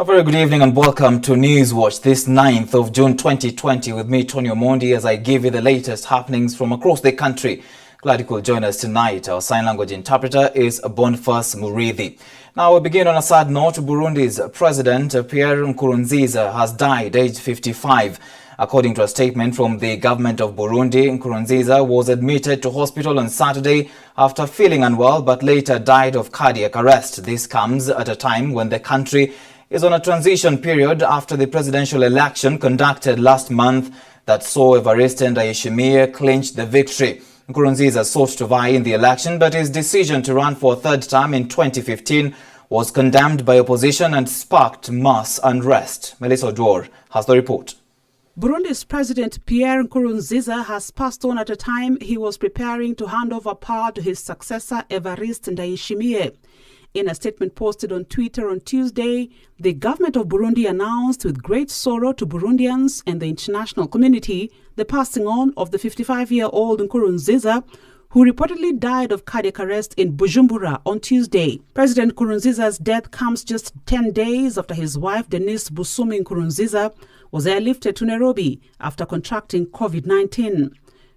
A very good evening and welcome to News Watch this 9th of June 2020 with me, Tonny Omondi, as I give you the latest happenings from across the country. Glad you could join us tonight. Our sign language interpreter is Boniface Murithi. Now we begin on a sad note. Burundi's President Pierre Nkurunziza has died aged 55. According to a statement from the government of Burundi, Nkurunziza was admitted to hospital on Saturday after feeling unwell but later died of cardiac arrest. This comes at a time when the country is on a transition period after the presidential election conducted last month that saw Evariste Ndayishimiye clinch the victory. Nkurunziza sought to vie in the election, but his decision to run for a third term in 2015 was condemned by opposition and sparked mass unrest. Melissa Odwor has the report. Burundi's President Pierre Nkurunziza has passed on at a time he was preparing to hand over power to his successor Evariste Ndayishimiye. In a statement posted on Twitter on Tuesday, the government of Burundi announced with great sorrow to Burundians and the international community the passing on of the 55-year-old Nkurunziza, who reportedly died of cardiac arrest in Bujumbura on Tuesday. President Nkurunziza's death comes just 10 days after his wife Denise Busumi Nkurunziza was airlifted to Nairobi after contracting COVID-19.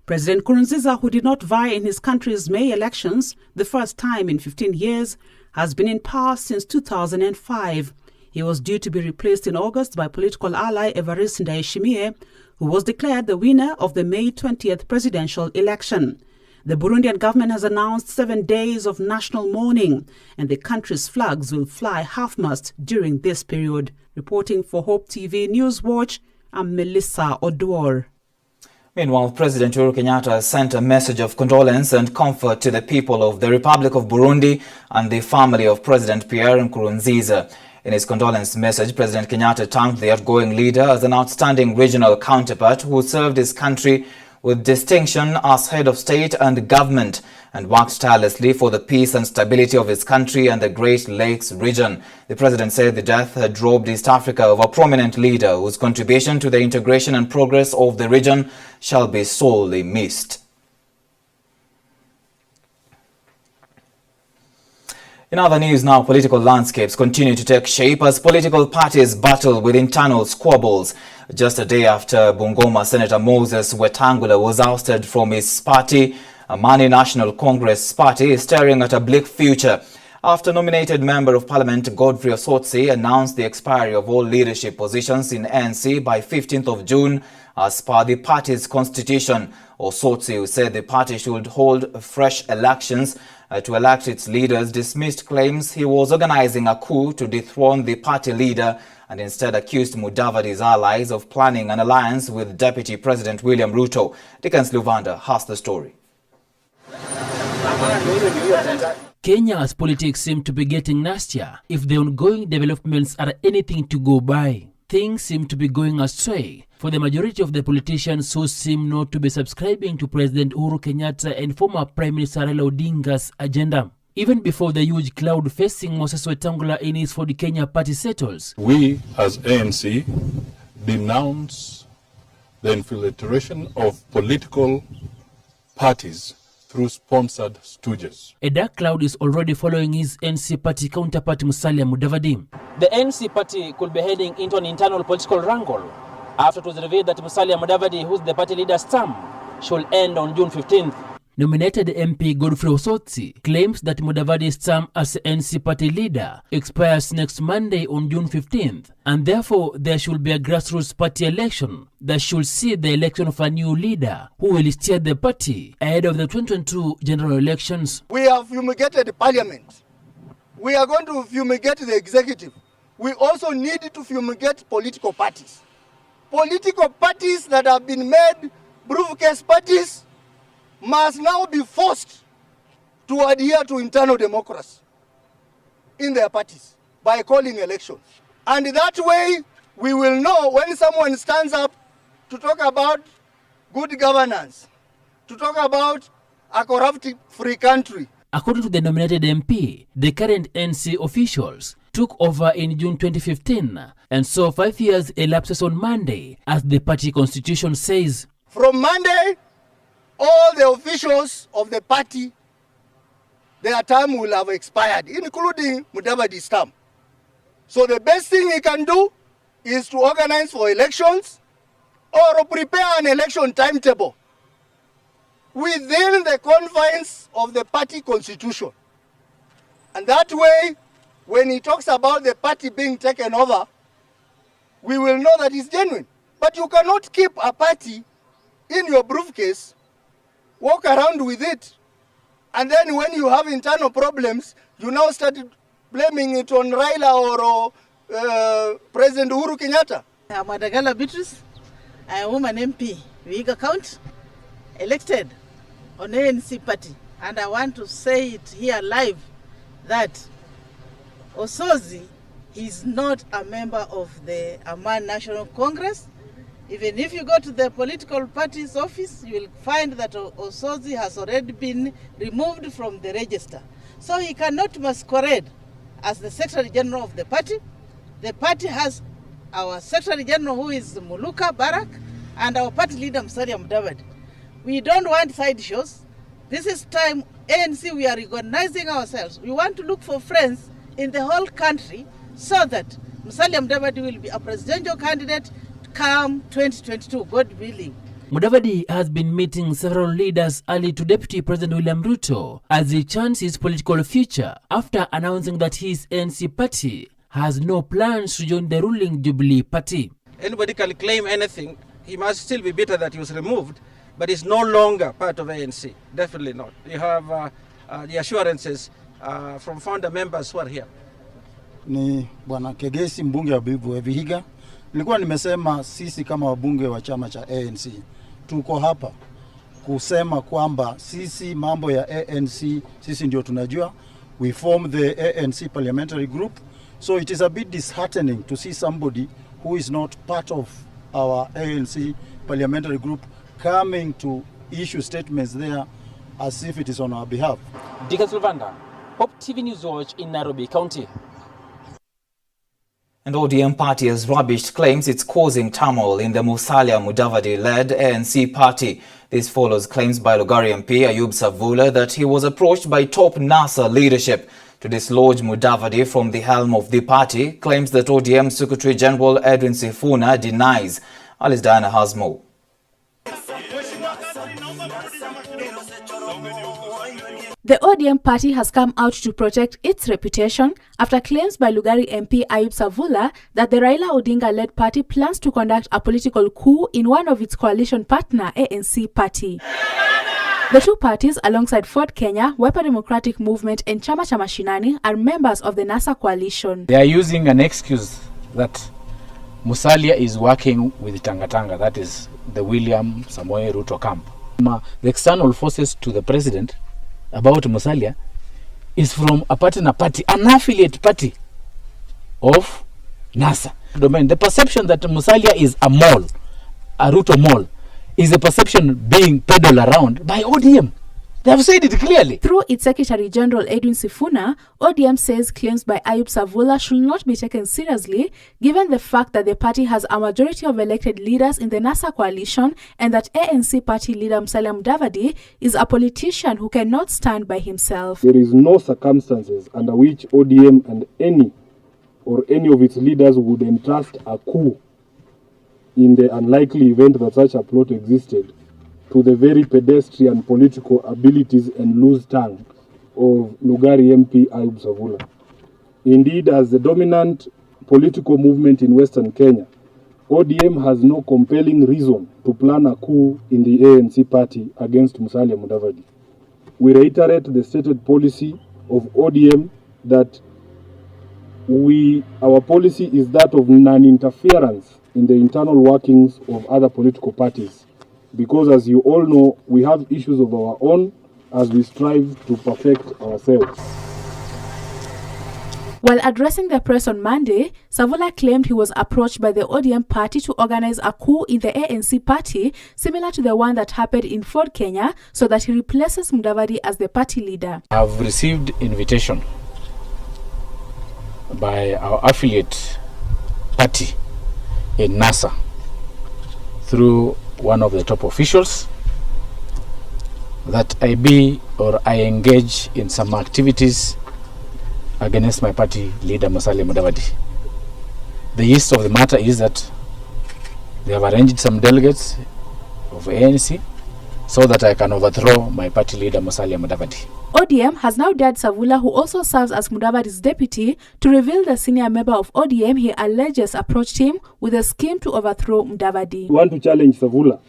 President Nkurunziza, who did not vie in his country's May elections, the first time in 15 years, has been in power since 2005. He was due to be replaced in August by political ally Evariste Ndayishimiye, who was declared the winner of the May 20th presidential election. The Burundian government has announced 7 days of national mourning, and the country's flags will fly half-mast during this period. Reporting for Hope TV News Watch, I'm Melissa Odwor. Meanwhile, President Uhuru Kenyatta has sent a message of condolence and comfort to the people of the Republic of Burundi and the family of President Pierre Nkurunziza. In his condolence message, President Kenyatta thanked the outgoing leader as an outstanding regional counterpart who served his country with distinction as head of state and government and worked tirelessly for the peace and stability of his country and the Great Lakes region. The president said the death had robbed East Africa of a prominent leader whose contribution to the integration and progress of the region shall be sorely missed. In other news now, political landscapes continue to take shape as political parties battle with internal squabbles. Just a day after Bungoma Senator Moses Wetangula was ousted from his party, Amani National Congress party is staring at a bleak future after nominated Member of Parliament Godfrey Osotsi announced the expiry of all leadership positions in ANC by 15th of June as per the party's constitution. Osotsi, who said the party should hold fresh elections to elect its leaders, dismissed claims he was organizing a coup to dethrone the party leader and instead accused MUDAVADI's allies of planning an alliance with Deputy President William Ruto. Dickens Luvanda has the story. Kenya's politics seem to be getting nastier if the ongoing developments are anything to go by. Things seem to be going astray for the majority of the politicians who seem not to be subscribing to President Uhuru Kenyatta and former Prime Minister Raila Odinga's agenda. Even before the huge cloud facing Moses Wetangula in his Ford Kenya party settles. We as ANC denounce the infiltration of political parties through sponsored stooges. A dark cloud is already following his NC party counterpart Musalia Mudavadi. The NC party could be heading into an internal political wrangle after it was revealed that Musalia Mudavadi, who's the party leader's term, should end on June 15th. Nominated MP Godfrey Osotsi claims that Mudavadi's term as NC party leader expires next Monday on June 15th, and therefore there should be a grassroots party election that should see the election of a new leader who will steer the party ahead of the 2022 general elections. We have fumigated the parliament. We are going to fumigate the executive. We also need to fumigate political parties. Political parties that have been made briefcase parties must now be forced to adhere to internal democracy in their parties by calling elections. And that way, we will know when someone stands up to talk about good governance, to talk about a corrupt-free country. According to the nominated MP, the current NC officials took over in June 2015, and so 5 years elapses on Monday, as the party constitution says. From Monday, all the officials of the party, their term will have expired, including Mudavadi's term. So the best thing he can do is to organize for elections or prepare an election timetable within the confines of the party constitution. And that way, when he talks about the party being taken over, we will know that it's genuine. But you cannot keep a party in your briefcase, walk around with it, and then when you have internal problems, you now start blaming it on Raila or President Uhuru Kenyatta. I'm Adagala Beatrice. I am a woman MP, Vihiga County, elected on ANC party. And I want to say it here live that Osozi is not a member of the Aman National Congress. Even if you go to the political party's office, you will find that Osozi has already been removed from the register. So he cannot masquerade as the Secretary General of the party. The party has our Secretary General, who is Muluka Barak, and our party leader, Musalia Mudavadi. We don't want side shows. This is time, ANC, we are recognizing ourselves. We want to look for friends in the whole country so that Musalia Mudavadi will be a presidential candidate come 2022, God willing. Mudavadi has been meeting several leaders early to Deputy President William Ruto as he chants his political future after announcing that his ANC party has no plans to join the ruling Jubilee party. Anybody can claim anything. He must still be bitter that he was removed, but he's no longer part of ANC. Definitely not. You have the assurances from founder members who are here. Ni Bwana Kegesi, mbunge wa Vihiga. Nilikuwa nimesema sisi kama wabunge wa chama cha ANC tuko hapa kusema kwamba sisi mambo ya ANC sisi ndio tunajua. We form the ANC parliamentary group, so it is a bit disheartening to see somebody who is not part of our ANC parliamentary group coming to issue statements there as if it is on our behalf. Dika Silvanda, Hope TV News Watch in Nairobi County. And ODM party has rubbished claims it's causing turmoil in the Musalia Mudavadi-led ANC party. This follows claims by Lugari MP Ayub Savula that he was approached by top NASA leadership to dislodge Mudavadi from the helm of the party. Claims that ODM Secretary General Edwin Sifuna denies. Alice Diana has more. The ODM party has come out to protect its reputation after claims by Lugari MP Ayub Savula that the Raila Odinga-led party plans to conduct a political coup in one of its coalition partner ANC party. The two parties, alongside Ford Kenya, Wiper Democratic Movement and Chama cha Mashinani, are members of the NASA coalition. They are using an excuse that Musalia is working with Tangatanga, that is the William Samoei Ruto camp. The external forces to the president about Musalia is from a partner party, an affiliate party of NASA. The perception that Musalia is a mole, a Ruto mole, is a perception being peddled around by ODM. They have said it clearly. Through its Secretary General Edwin Sifuna, ODM says claims by Ayub Savula should not be taken seriously given the fact that the party has a majority of elected leaders in the NASA coalition and that ANC party leader Musalia Mudavadi is a politician who cannot stand by himself. There is no circumstances under which ODM and any of its leaders would entrust a coup in the unlikely event that such a plot existed to the very pedestrian political abilities and loose tongue of Lugari MP Ayub Savula. Indeed, as the dominant political movement in Western Kenya, ODM has no compelling reason to plan a coup in the ANC party against Musalia Mudavadi. We reiterate the stated policy of ODM that our policy is that of non-interference in the internal workings of other political parties. Because as you all know, we have issues of our own as we strive to perfect ourselves. While addressing the press on Monday, Savula claimed he was approached by the ODM party to organize a coup in the ANC party, similar to the one that happened in Ford Kenya, so that he replaces Mudavadi as the party leader. I have received invitation by our affiliate party in NASA through one of the top officials that I engage in some activities against my party leader Musalia Mudavadi. The gist of the matter is that they have arranged some delegates of ANC so that I can overthrow my party leader Musalia Mudavadi. ODM has now dared Savula, who also serves as Mudavadi's deputy, to reveal the senior member of ODM he alleges approached him with a scheme to overthrow Mudavadi. We want to challenge Savula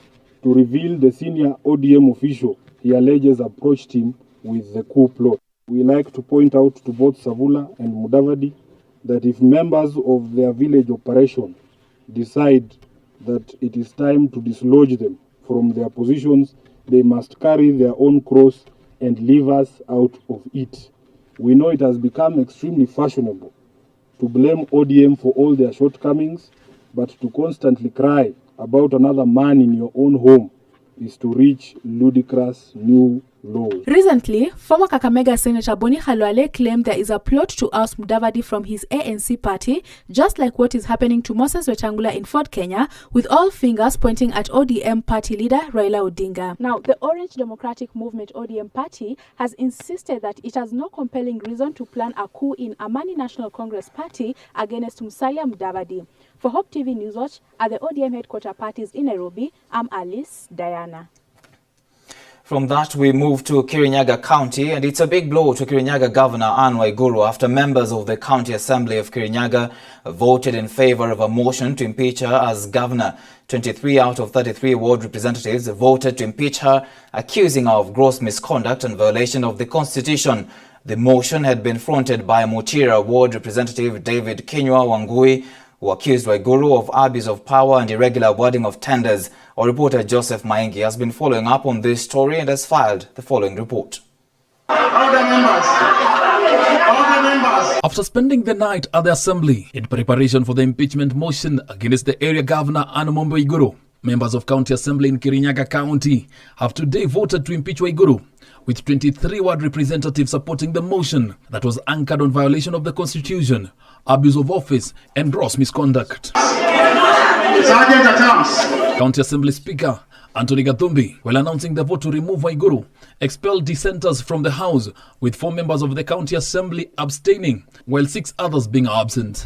to reveal the senior ODM official he alleges approached him with the coup plot. We like to point out to both Savula and Mudavadi that if members of their village operation decide that it is time to dislodge them from their positions, they must carry their own cross and leave us out of it. We know it has become extremely fashionable to blame ODM for all their shortcomings, but to constantly cry about another man in your own home is to reach ludicrous new lows. Recently, former Kakamega Senator Boni Khalwale claimed there is a plot to oust Mudavadi from his ANC party, just like what is happening to Moses Wetangula in Fort Kenya, with all fingers pointing at ODM party leader Raila Odinga. Now, the Orange Democratic Movement ODM party has insisted that it has no compelling reason to plan a coup in Amani National Congress party against Musalia Mudavadi. For Hope TV Newswatch, at the ODM headquarter parties in Nairobi, I'm Alice Diana. From that, we move to Kirinyaga County, and it's a big blow to Kirinyaga Governor Anne Waiguru after members of the County Assembly of Kirinyaga voted in favor of a motion to impeach her as governor. 23 out of 33 ward representatives voted to impeach her, accusing her of gross misconduct and violation of the Constitution. The motion had been fronted by Mutira ward representative David Kinyua Wangui, who accused Waiguru of abuse of power and irregular awarding of tenders. Our reporter Joseph Maingi has been following up on this story and has filed the following report. After spending the night at the assembly in preparation for the impeachment motion against the area governor Anne Waiguru, members of County Assembly in Kirinyaga County have today voted to impeach Waiguru, with 23 ward representatives supporting the motion that was anchored on violation of the Constitution, abuse of office, and gross misconduct. County Assembly Speaker Anthony Gathumbi, while announcing the vote to remove Waiguru, expelled dissenters from the House, with 4 members of the County Assembly abstaining, while 6 others being absent.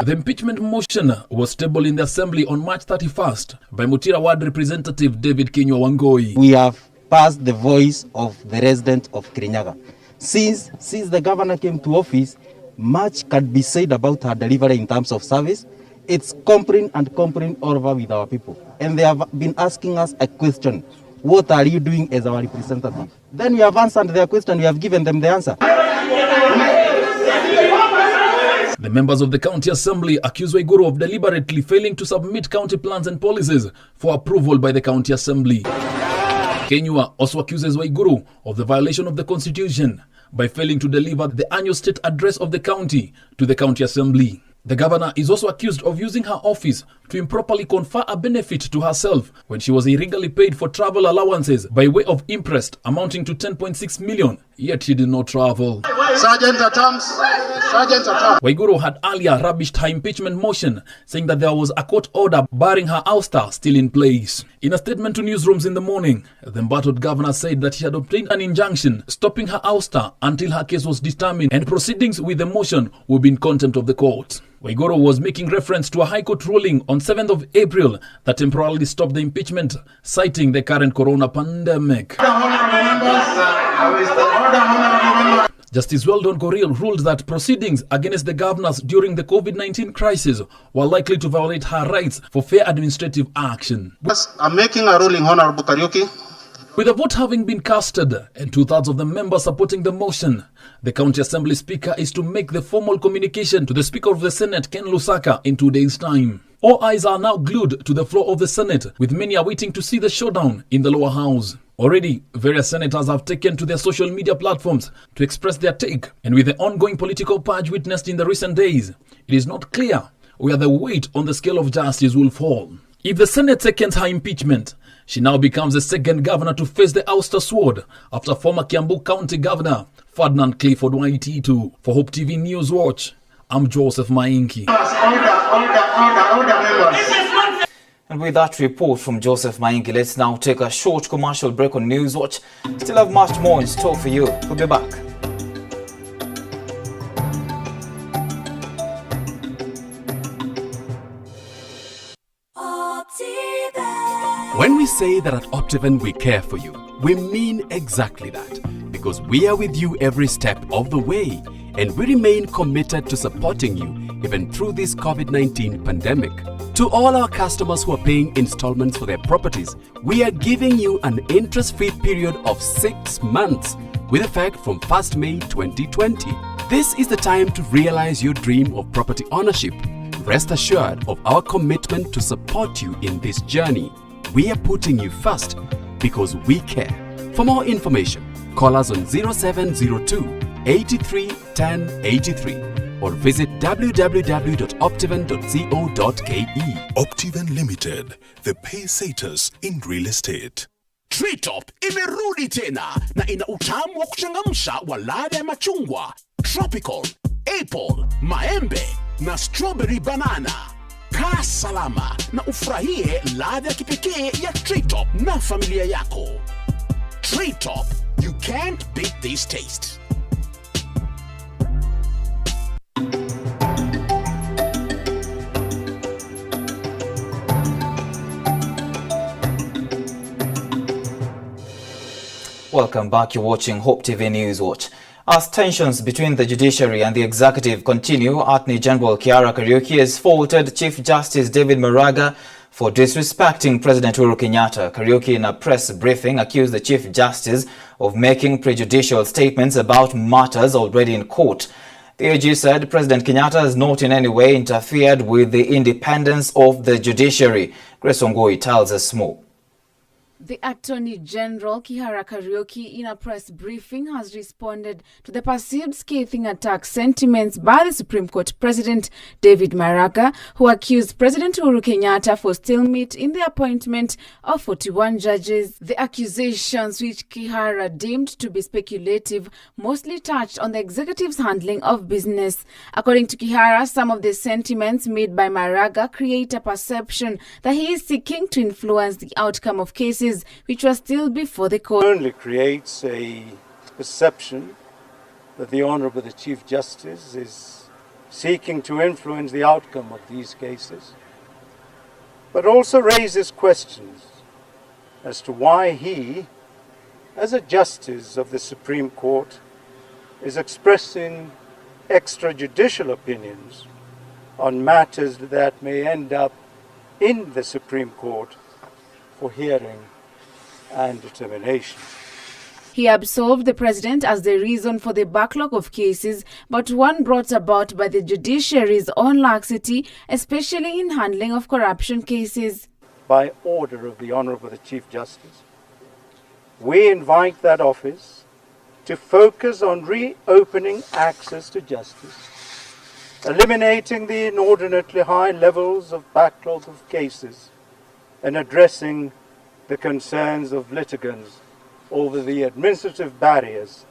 The impeachment motion was tabled in the Assembly on March 31st by Mutira Ward Representative David Kinyua Wangui. We have passed the voice of the resident of Kirinyaga. Since the governor came to office, much can be said about her delivery in terms of service. It's comparing all over with our people. And they have been asking us a question. What are you doing as our representative? Then we have answered their question. We have given them the answer. The members of the County Assembly accuse Waiguru of deliberately failing to submit county plans and policies for approval by the County Assembly. Kinyua also accuses Waiguru of the violation of the Constitution by failing to deliver the annual state address of the county to the County Assembly. The governor is also accused of using her office to improperly confer a benefit to herself when she was illegally paid for travel allowances by way of interest amounting to 10.6 million, yet she did not travel. Sergeant at arms. Waiguru had earlier rubbished her impeachment motion, saying that there was a court order barring her ouster still in place. In a statement to newsrooms in the morning, the embattled governor said that she had obtained an injunction stopping her ouster until her case was determined, and proceedings with the motion would be in contempt of the court. Waiguru was making reference to a High Court ruling on 7th of April that temporarily stopped the impeachment, citing the current corona pandemic. Justice Weldon Korir ruled that proceedings against the governors during the COVID-19 crisis were likely to violate her rights for fair administrative action. I'm making a ruling, Honorable Kariuki. With the vote having been casted and 2/3 of the members supporting the motion, the County Assembly Speaker is to make the formal communication to the Speaker of the Senate, Ken Lusaka, in 2 days' time. All eyes are now glued to the floor of the Senate, with many awaiting to see the showdown in the lower house. Already, various senators have taken to their social media platforms to express their take, and with the ongoing political purge witnessed in the recent days, it is not clear where the weight on the scale of justice will fall. If the Senate seconds her impeachment, she now becomes the second governor to face the ouster sword after former Kiambu County Governor Ferdinand Clifford Waititu. For Hope TV News Watch, I'm Joseph Maingi. And with that report from Joseph Maingi, let's now take a short commercial break on News Watch. Still have much more in store for you. We'll be back. When we say that at Optiven we care for you, we mean exactly that, because we are with you every step of the way, and we remain committed to supporting you even through this COVID-19 pandemic. To all our customers who are paying installments for their properties, we are giving you an interest-free period of 6 months with effect from 1st May 2020. This is the time to realize your dream of property ownership. Rest assured of our commitment to support you in this journey. We are putting you first because we care. For more information, call us on 0702 83 10 83 or visit www.optiven.co.ke. Optiven Limited, the paysetters in real estate. Treetop imerudi tena na ina utamu wa kuchangamsha wa ladha ya machungwa, tropical, apple, maembe na strawberry banana. Kaa salama na ufurahie ladha ya kipekee ya Treetop na familia yako. Treetop, you can't beat this taste. Welcome back. You're watching Hope TV News Watch. As tensions between the judiciary and the executive continue, Attorney General Kiara Kariuki has faulted Chief Justice David Maraga for disrespecting President Uhuru Kenyatta. Kariuki, in a press briefing, accused the Chief Justice of making prejudicial statements about matters already in court. The AG said President Kenyatta has not in any way interfered with the independence of the judiciary. Grace Ongoi tells us more. The Attorney General, Kiara Kariuki, in a press briefing, has responded to the perceived scathing attack sentiments by the Supreme Court President David Maraga, who accused President Uhuru Kenyatta for stalemate in the appointment of 41 judges. The accusations, which Kiara deemed to be speculative, mostly touched on the executive's handling of business. According to Kiara, some of the sentiments made by Maraga create a perception that he is seeking to influence the outcome of cases which was still before the court. Only creates a perception that the Honourable the Chief Justice is seeking to influence the outcome of these cases, but also raises questions as to why he, as a Justice of the Supreme Court, is expressing extrajudicial opinions on matters that may end up in the Supreme Court for hearing and determination. He absolved the president as the reason for the backlog of cases, but one brought about by the judiciary's own laxity, especially in handling of corruption cases. By order of the Honourable the Chief Justice, we invite that office to focus on reopening access to justice, eliminating the inordinately high levels of backlog of cases, and addressing the concerns of litigants over the administrative barriers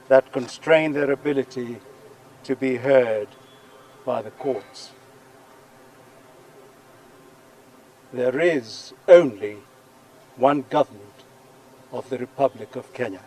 that constrain their ability to be heard by the courts. There is only one government of the Republic of Kenya.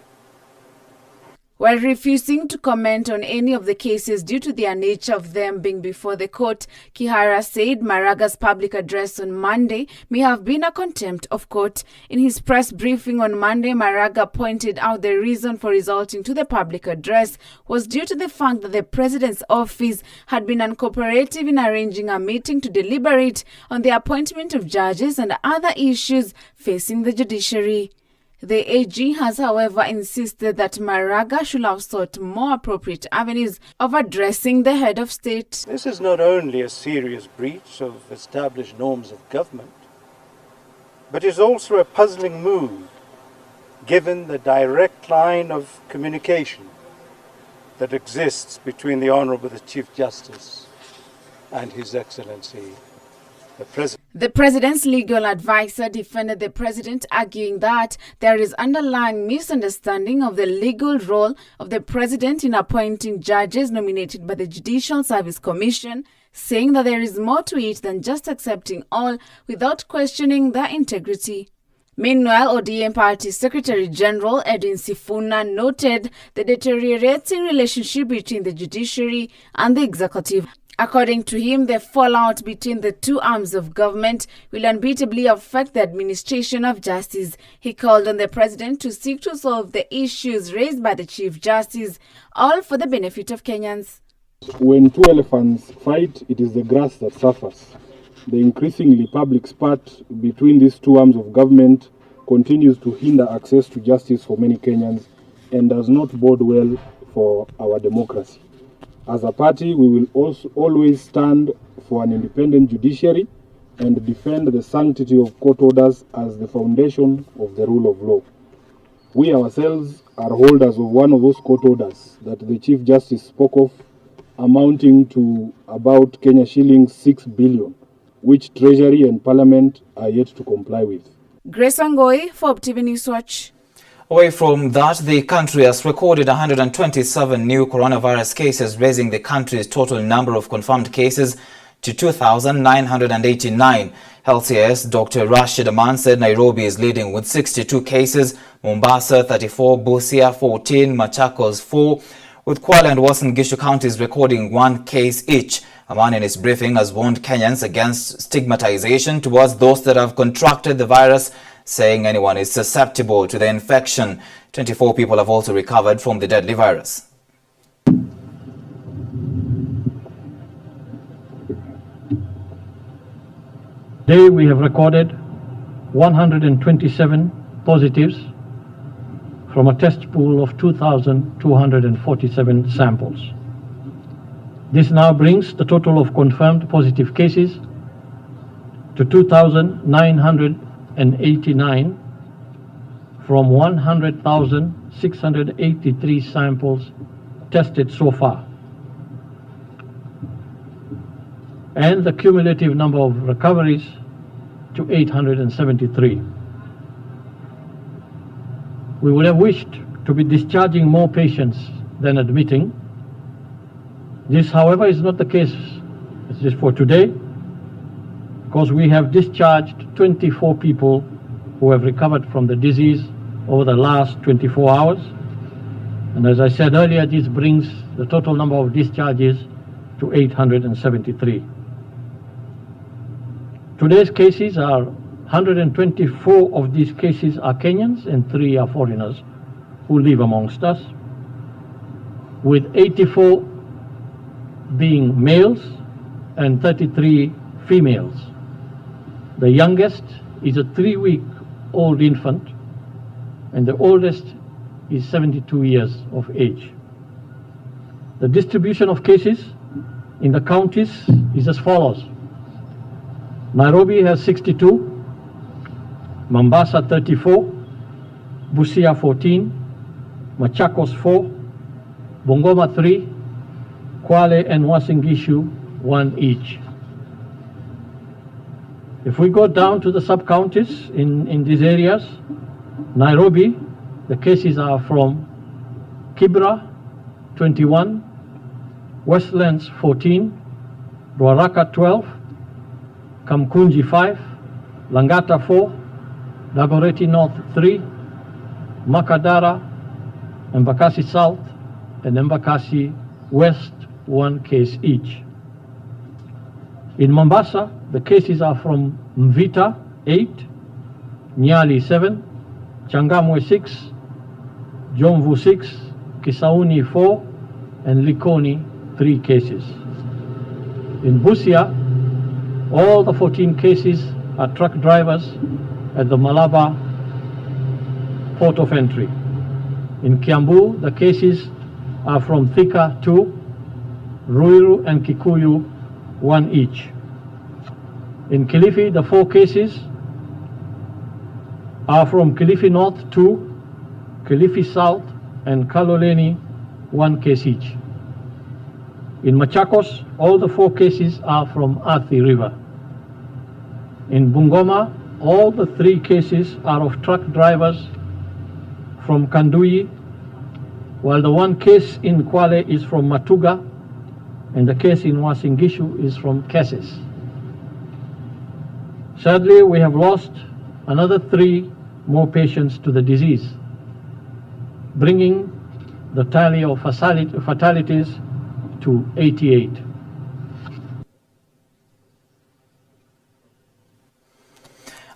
While refusing to comment on any of the cases due to the nature of them being before the court, Kiara said Maraga's public address on Monday may have been a contempt of court. In his press briefing on Monday, Maraga pointed out the reason for resorting to the public address was due to the fact that the president's office had been uncooperative in arranging a meeting to deliberate on the appointment of judges and other issues facing the judiciary. The AG has, however, insisted that Maraga should have sought more appropriate avenues of addressing the head of state. This is not only a serious breach of established norms of government, but is also a puzzling move, given the direct line of communication that exists between the Honourable the Chief Justice and His Excellency the President. The president's legal advisor defended the president, arguing that there is underlying misunderstanding of the legal role of the president in appointing judges nominated by the Judicial Service Commission, saying that there is more to it than just accepting all without questioning their integrity. Meanwhile, ODM Party Secretary General Edwin Sifuna noted the deteriorating relationship between the judiciary and the executive. According to him, the fallout between the two arms of government will unbeatably affect the administration of justice. He called on the president to seek to solve the issues raised by the Chief Justice, all for the benefit of Kenyans. When two elephants fight, it is the grass that suffers. The increasingly public spat between these two arms of government continues to hinder access to justice for many Kenyans and does not bode well for our democracy. As a party, we will also always stand for an independent judiciary and defend the sanctity of court orders as the foundation of the rule of law. We ourselves are holders of one of those court orders that the Chief Justice spoke of, amounting to about Kenya shillings 6 billion, which Treasury and Parliament are yet to comply with. Grace Wangoi for OpTV News Watch. Away from that, the country has recorded 127 new coronavirus cases, raising the country's total number of confirmed cases to 2,989. Health CS Dr. Rashid Aman said Nairobi is leading with 62 cases, Mombasa 34, Busia 14, Machakos 4, with Kwale and Uasin Gishu counties recording 1 case each. Aman in his briefing has warned Kenyans against stigmatization towards those that have contracted the virus, saying anyone is susceptible to the infection. 24 people have also recovered from the deadly virus. Today we have recorded 127 positives from a test pool of 2,247 samples. This now brings the total of confirmed positive cases to 2,989 from 100,683 samples tested so far. And the cumulative number of recoveries to 873. We would have wished to be discharging more patients than admitting. This, however, is not the case. It's just for today, because we have discharged 24 people who have recovered from the disease over the last 24 hours. And as I said earlier, this brings the total number of discharges to 873. Today's cases are 124 of these cases are Kenyans and 3 are foreigners who live amongst us, with 84 being males and 33 females. The youngest is a 3-week-old infant and the oldest is 72 years of age. The distribution of cases in the counties is as follows. Nairobi has 62, Mombasa 34, Busia 14, Machakos 4, Bungoma 3, Kwale and Uasin Gishu 1 each. If we go down to the sub-counties in these areas, Nairobi, the cases are from Kibra 21, Westlands 14, Ruaraka 12, Kamkunji 5, Langata 4, Dagoretti North 3, Makadara, Embakasi South, and Embakasi West 1 case each. In Mombasa, the cases are from Mvita 8, Nyali 7, Changamwe 6, Jomvu 6, Kisauni 4, and Likoni 3 cases. In Busia, all the 14 cases are truck drivers at the Malaba port of entry. In Kiambu, the cases are from Thika 2, Ruiru and Kikuyu 1 each. In Kilifi, the 4 cases are from Kilifi North 2, Kilifi South, and Kaloleni 1 case each. In Machakos, all the 4 cases are from Athi River. In Bungoma, all the 3 cases are of truck drivers from Kandui, while the 1 case in Kwale is from Matuga, and the case in Uasin Gishu is from Keses. Sadly, we have lost another 3 more patients to the disease, bringing the tally of fatalities to 88.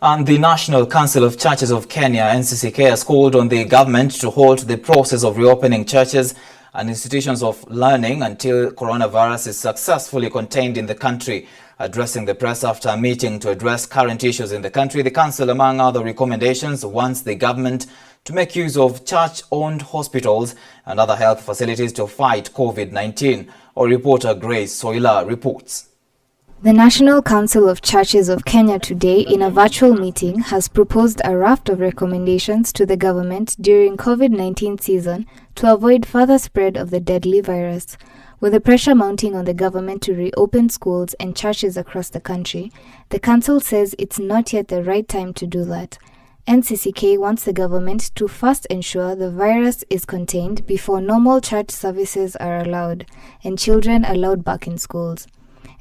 And the National Council of Churches of Kenya, NCCK, has called on the government to halt the process of reopening churches and institutions of learning until coronavirus is successfully contained in the country. Addressing the press after a meeting to address current issues in the country, the council, among other recommendations, wants the government to make use of church-owned hospitals and other health facilities to fight COVID-19. Our reporter Grace Soila reports. The National Council of Churches of Kenya today, in a virtual meeting, has proposed a raft of recommendations to the government during COVID-19 season to avoid further spread of the deadly virus. With the pressure mounting on the government to reopen schools and churches across the country, the council says it's not yet the right time to do that. NCCK wants the government to first ensure the virus is contained before normal church services are allowed and children allowed back in schools.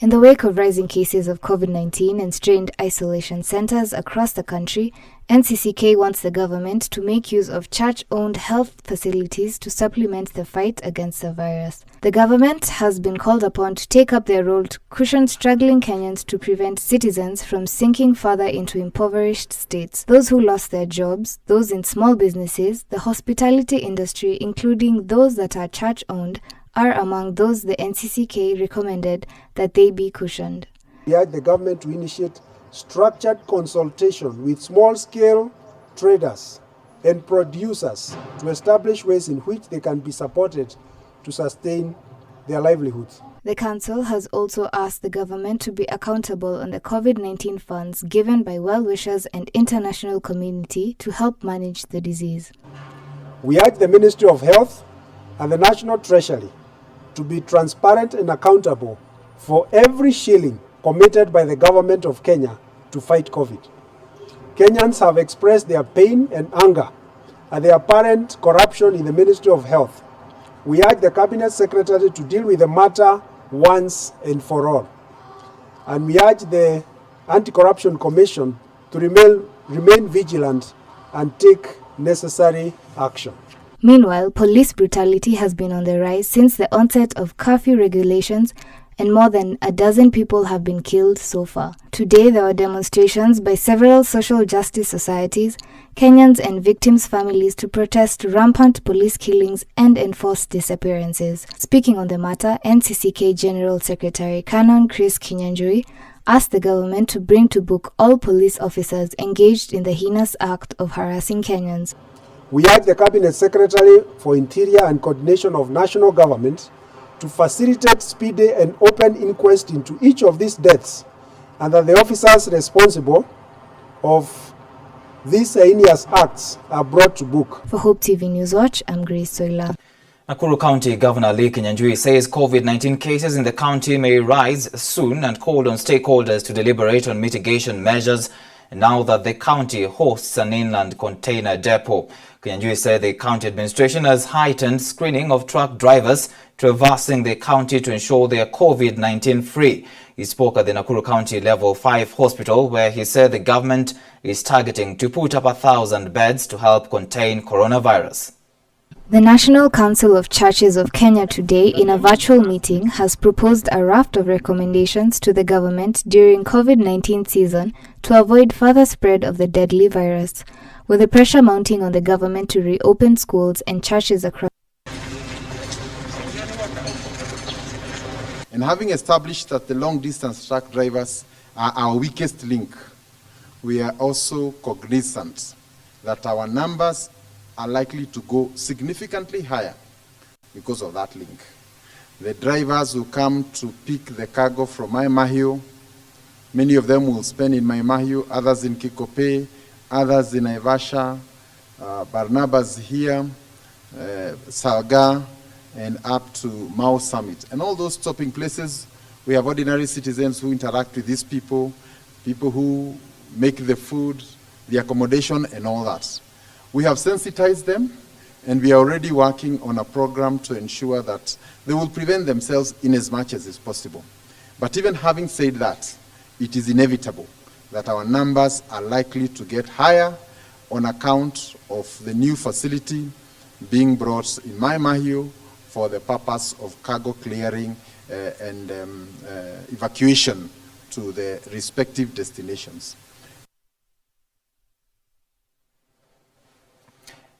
In the wake of rising cases of COVID-19 and strained isolation centers across the country, NCCK wants the government to make use of church-owned health facilities to supplement the fight against the virus. The government has been called upon to take up their role to cushion struggling Kenyans to prevent citizens from sinking further into impoverished states. Those who lost their jobs, those in small businesses, the hospitality industry, including those that are church-owned, are among those the NCCK recommended that they be cushioned. We urge the government to initiate structured consultation with small-scale traders and producers to establish ways in which they can be supported to sustain their livelihoods. The council has also asked the government to be accountable on the COVID-19 funds given by well-wishers and international community to help manage the disease. We urge the Ministry of Health and the National Treasury to be transparent and accountable for every shilling committed by the government of Kenya to fight COVID. Kenyans have expressed their pain and anger at the apparent corruption in the Ministry of Health. We urge the Cabinet Secretary to deal with the matter once and for all. And we urge the Anti-Corruption Commission to remain vigilant and take necessary action. Meanwhile, police brutality has been on the rise since the onset of curfew regulations, and more than a dozen people have been killed so far. Today, there were demonstrations by several social justice societies, Kenyans and victims' families to protest rampant police killings and enforced disappearances. Speaking on the matter, NCCK General Secretary Canon Chris Kinyanjui asked the government to bring to book all police officers engaged in the heinous act of harassing Kenyans. We urge the Cabinet Secretary for Interior and Coordination of National Government to facilitate speedy and open inquest into each of these deaths, and that the officers responsible of these heinous acts are brought to book. For Hope TV Newswatch, I'm Grace Soila. Nakuru County Governor Lee Kinyanjui says COVID-19 cases in the county may rise soon and called on stakeholders to deliberate on mitigation measures now that the county hosts an inland container depot. Kinyanjui said the county administration has heightened screening of truck drivers traversing the county to ensure they are COVID-19 free. He spoke at the Nakuru County Level 5 Hospital, where he said the government is targeting to put up 1,000 beds to help contain coronavirus. The National Council of Churches of Kenya today, in a virtual meeting, has proposed a raft of recommendations to the government during COVID-19 season to avoid further spread of the deadly virus, with the pressure mounting on the government to reopen schools and churches across. And having established that the long-distance truck drivers are our weakest link, we are also cognizant that our numbers are likely to go significantly higher because of that link. The drivers who come to pick the cargo from Mai Mahiu, many of them will spend in Mai Mahiu, others in Kikope, others in Naivasha, Barnabas here, Salga, and up to Mau Summit. And all those stopping places, we have ordinary citizens who interact with these people, people who make the food, the accommodation, and all that. We have sensitized them, and we are already working on a program to ensure that they will prevent themselves in as much as is possible. But even having said that, it is inevitable that our numbers are likely to get higher on account of the new facility being brought in Mai Mahiu for the purpose of cargo clearing and evacuation to the respective destinations.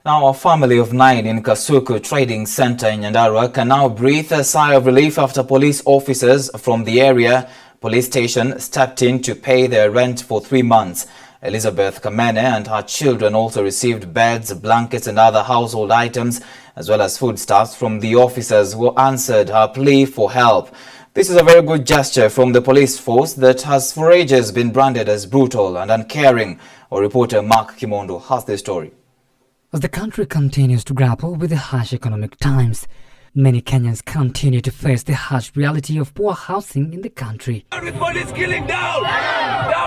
Now, a family of 9 in Kasuku Trading Center in Nyandarua can now breathe a sigh of relief after police officers from the area police station stepped in to pay their rent for 3 months. Elizabeth Kamene and her children also received beds, blankets and other household items, as well as foodstuffs from the officers who answered her plea for help. This is a very good gesture from the police force that has for ages been branded as brutal and uncaring. Our reporter Mark Kimondo has the story. As the country continues to grapple with the harsh economic times, many Kenyans continue to face the harsh reality of poor housing in the country. Down with police killing down!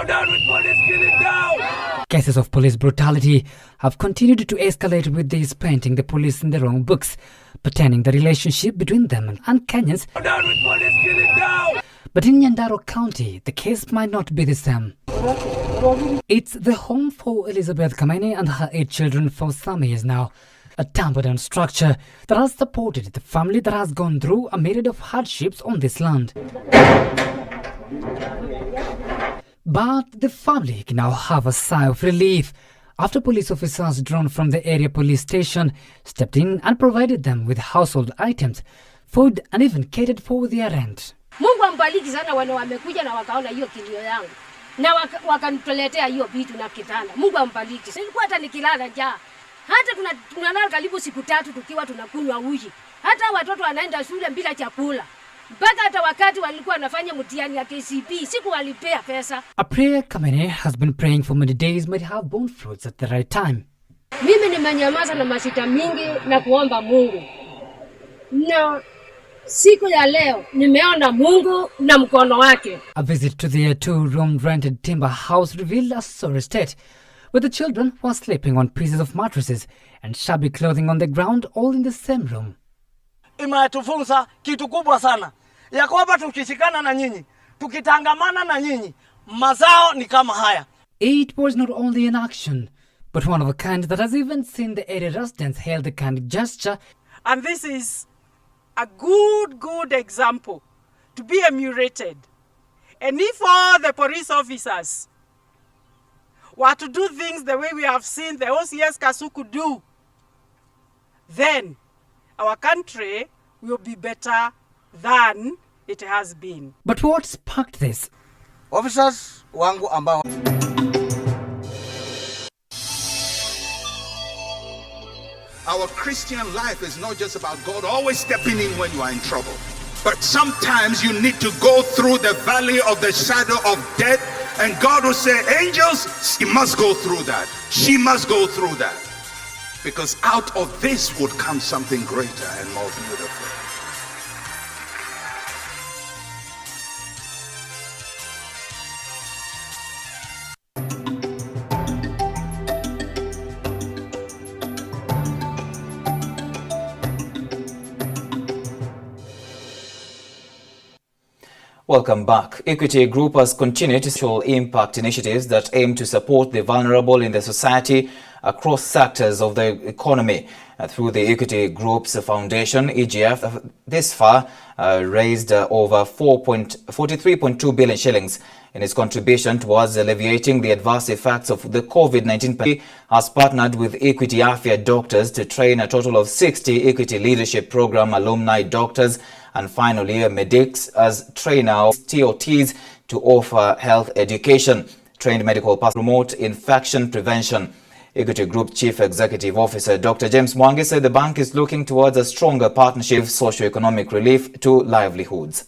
Down with police killing down! Cases of police brutality have continued to escalate, with these painting the police in the wrong books, pertaining the relationship between them and Kenyans. Down with police killing down! But in Nyandarua County, the case might not be the same. It's the home for Elizabeth Kamene and her 8 children for some years now. A tumble-down structure that has supported the family that has gone through a myriad of hardships on this land. But the family can now have a sigh of relief after police officers drawn from the area police station stepped in and provided them with household items, food and even catered for their rent. Mungu ambariki sana wale wamekuja na wakaona hiyo kilio yangu na wakanitoletea hiyo vitu na kitanda. Mungu ambariki. Silikuwa hata nikilala njaa. Hata tunalala karibu siku 3 tukiwa tunakunywa uji. Hata watoto wanaenda shule bila chakula. Mpaka hata wakati walikuwa wanafanya mtihani ya KCB siku walipea pesa. A prayer Kamene has been praying for many days might have borne fruits at the right time. Mimi nimenyamaza na masita mingi na kuomba Mungu. Na siku ya leo nimeona Mungu na mkono wake. A visit to their 2-room rented timber house revealed a sorry state, where the children were sleeping on pieces of mattresses and shabby clothing on the ground, all in the same room. Imetufunza kitu kubwa sana ya kwamba tukishikana na nyinyi, tukitangamana na nyinyi, mazao ni kama haya. It was not only an action, but one of a kind that has even seen the area residents hail the kind gesture. And this is a good example to be emulated. And if all the police officers were to do things the way we have seen the OCS Kasuku do, then our country will be better than it has been. But what sparked this? Officers wangu ambao Our Christian life is not just about God always stepping in when you are in trouble. But sometimes you need to go through the valley of the shadow of death, and God will say, angels, you must go through that. She must go through that. Because out of this would come something greater and more beautiful. Welcome back. Equity Group has continued social impact initiatives that aim to support the vulnerable in the society across sectors of the economy. Through the Equity Group's foundation, EGF, this far raised over 43.2 billion shillings in its contribution towards alleviating the adverse effects of the COVID-19 pandemic. Has partnered with Equity Afya doctors to train a total of 60 Equity Leadership Program alumni doctors, and finally medics as trainers, TOTs, to offer health education. Trained medical personnel promote infection prevention. Equity Group Chief Executive Officer Dr. James Mwangi said the bank is looking towards a stronger partnership, socio-economic relief to livelihoods.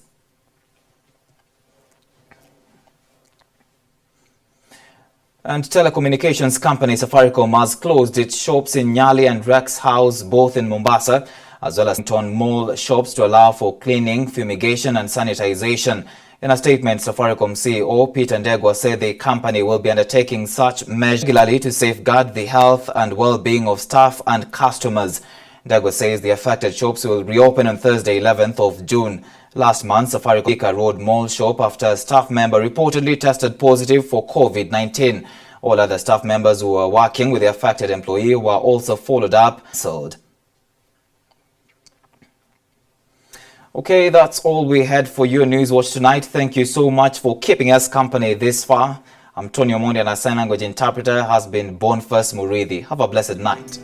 And telecommunications company Safaricom has closed its shops in Nyali and Rex House, both in Mombasa, as well as Mall shops to allow for cleaning, fumigation and sanitization. In a statement, Safaricom CEO Peter Ndegwa said the company will be undertaking such measures regularly to safeguard the health and well-being of staff and customers. Ndegwa says the affected shops will reopen on Thursday, 11th of June. Last month, Safaricom Road Mall shop after a staff member reportedly tested positive for COVID-19. All other staff members who were working with the affected employee were also followed up. Sold. Okay, that's all we had for your News Watch tonight. Thank you so much for keeping us company this far. I'm Tonny Omondi, and our sign language interpreter has been Boniface Murithi. Have a blessed night.